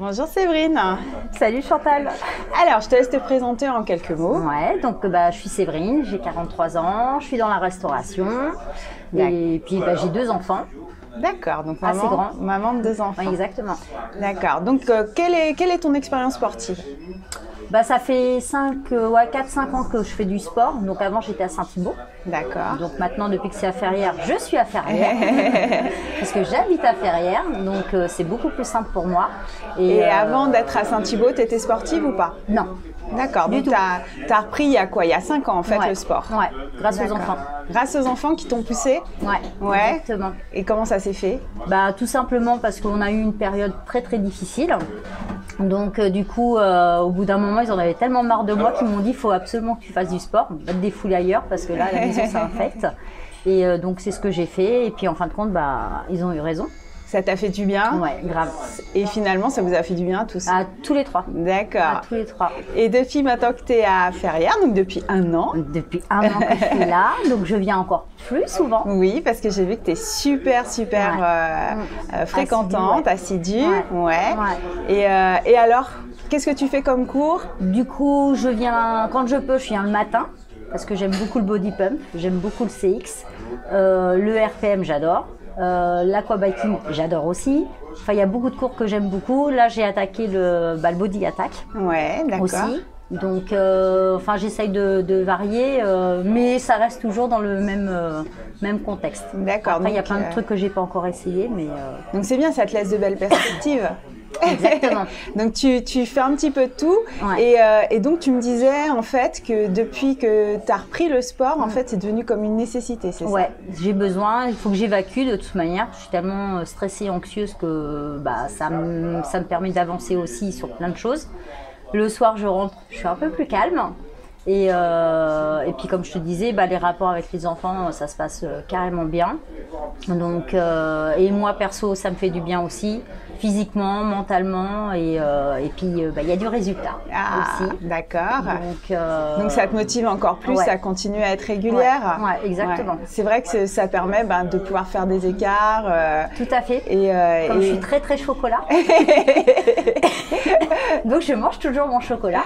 Bonjour Séverine. Salut Chantal. Alors, je te laisse te présenter en quelques mots. Ouais, donc je suis Séverine, j'ai 43 ans, je suis dans la restauration et puis j'ai 2 enfants. D'accord, donc assez grand. Maman de 2 enfants. Ouais, exactement. D'accord, donc quelle est ton expérience sportive? Ça fait 4-5 ans que je fais du sport. Donc avant j'étais à Saint-Thibault. D'accord. Donc maintenant depuis que c'est à Ferrières, je suis à Ferrières. Parce que j'habite à Ferrières, donc c'est beaucoup plus simple pour moi. Et avant d'être à Saint-Thibault, tu étais sportive ou pas? Non. D'accord, donc tu as repris il y a 5 ans en fait le sport? Ouais, grâce aux enfants. Grâce aux enfants qui t'ont poussé? Ouais, exactement. Et comment ça s'est fait? Tout simplement parce qu'on a eu une période très très difficile. Donc du coup, au bout d'un moment, ils en avaient tellement marre de moi qu'ils m'ont dit il faut absolument que tu fasses du sport, va te défouler ailleurs parce que là, à la maison, ça infecte. Et donc c'est ce que j'ai fait. Et puis en fin de compte, ils ont eu raison. Ça t'a fait du bien? Ouais, grave. Et finalement, ça vous a fait du bien à tous? À tous les 3. D'accord. À tous les 3. Et depuis maintenant que tu es à Ferrières, donc depuis 1 an? Depuis 1 an que je suis là, donc je viens encore plus souvent. Oui, parce que j'ai vu que tu es super fréquentante, assidue. Ouais. Et alors, qu'est-ce que tu fais comme cours? Du coup, je viens, quand je peux, je viens le matin, parce que j'aime beaucoup le body pump, j'aime beaucoup le CX, le RPM, j'adore. L'aquabiking, j'adore aussi. Enfin, il y a beaucoup de cours que j'aime beaucoup. Là, j'ai attaqué le body attack. Ouais, d'accord. Aussi. Donc, j'essaye de varier, mais ça reste toujours dans le même contexte. D'accord. Après, il y a plein de trucs que j'ai pas encore essayé, mais. Donc c'est bien, ça te laisse de belles perspectives. Exactement. Donc tu fais un petit peu de tout. Ouais. Et donc tu me disais en fait que depuis que tu as repris le sport, en fait c'est devenu comme une nécessité, c'est ça? Ouais, j'ai besoin, il faut que j'évacue de toute manière. Je suis tellement stressée et anxieuse que ça me permet d'avancer aussi sur plein de choses. Le soir je rentre, je suis un peu plus calme. Et puis comme je te disais, les rapports avec les enfants, ça se passe carrément bien. Donc, et moi perso, ça me fait du bien aussi, physiquement, mentalement, et puis il y a du résultat aussi. D'accord. Donc ça te motive encore plus à continuer à être régulière. Ouais, exactement. Ouais. C'est vrai que ça permet de pouvoir faire des écarts. Tout à fait. Comme je suis très très chocolat, donc je mange toujours mon chocolat.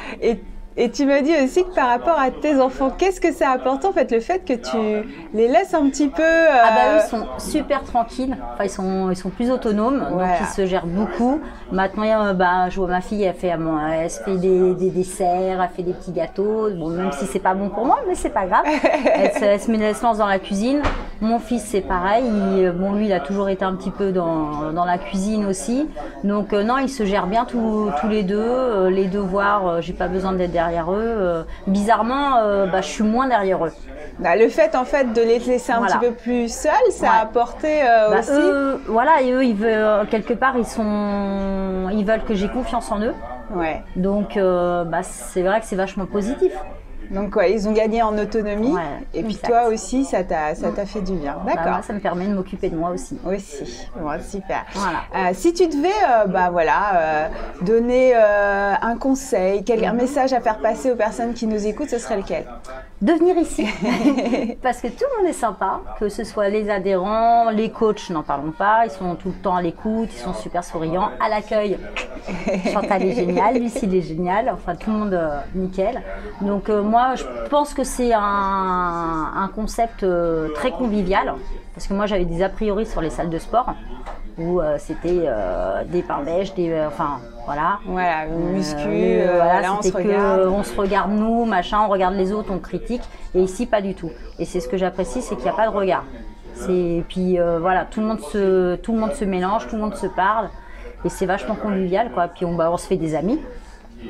Et tu m'as dit aussi que par rapport à tes enfants, qu'est-ce que ça apporte en fait le fait que tu les laisses un petit peu… Eux ils sont super tranquilles, enfin, ils sont plus autonomes, donc ils se gèrent beaucoup. Maintenant, je vois ma fille, elle se fait des desserts, elle fait des petits gâteaux, bon, même si c'est pas bon pour moi, mais c'est pas grave. Elle se lance dans la cuisine. Mon fils c'est pareil, lui il a toujours été un petit peu dans la cuisine aussi. Donc non, ils se gèrent bien tous les deux, les devoirs, j'ai pas besoin d'être derrière eux. Bizarrement, je suis moins derrière eux. Le fait en fait de les laisser un petit peu plus seuls, ça a apporté aussi. Et eux, ils veulent quelque part, ils veulent que j'ai confiance en eux. Ouais. Donc c'est vrai que c'est vachement positif. Donc ils ont gagné en autonomie et puis toi aussi ça t'a fait du bien. D'accord. Ça me permet de m'occuper de moi aussi. Aussi, bon, super. Voilà. Si tu devais donner un conseil, un message à faire passer aux personnes qui nous écoutent, ce serait lequel? De venir ici, parce que tout le monde est sympa, que ce soit les adhérents, les coachs, n'en parlons pas, ils sont tout le temps à l'écoute, ils sont super souriants, à l'accueil. Chantal est géniale, Lucille est géniale, enfin tout le monde nickel. Donc moi je pense que c'est un concept très convivial, parce que moi j'avais des a priori sur les salles de sport, où c'était des pains beige, muscu, on se regarde. On se regarde nous, on regarde les autres, on critique. Et ici, pas du tout. Et c'est ce que j'apprécie, c'est qu'il n'y a pas de regard. Puis tout le monde se mélange, tout le monde se parle. Et c'est vachement convivial, quoi. Puis on se fait des amis,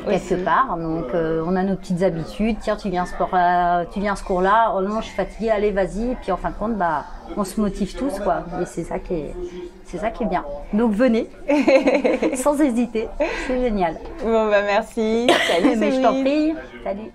quelque part. Donc on a nos petites habitudes. Tiens, tu viens à ce cours-là. Oh non, je suis fatiguée, allez, vas-y. Et puis en fin de compte, on se motive tous, quoi. Et c'est ça qui est bien. Donc venez, sans hésiter, c'est génial. Bon merci. Salut. Mais je t'en prie. Salut.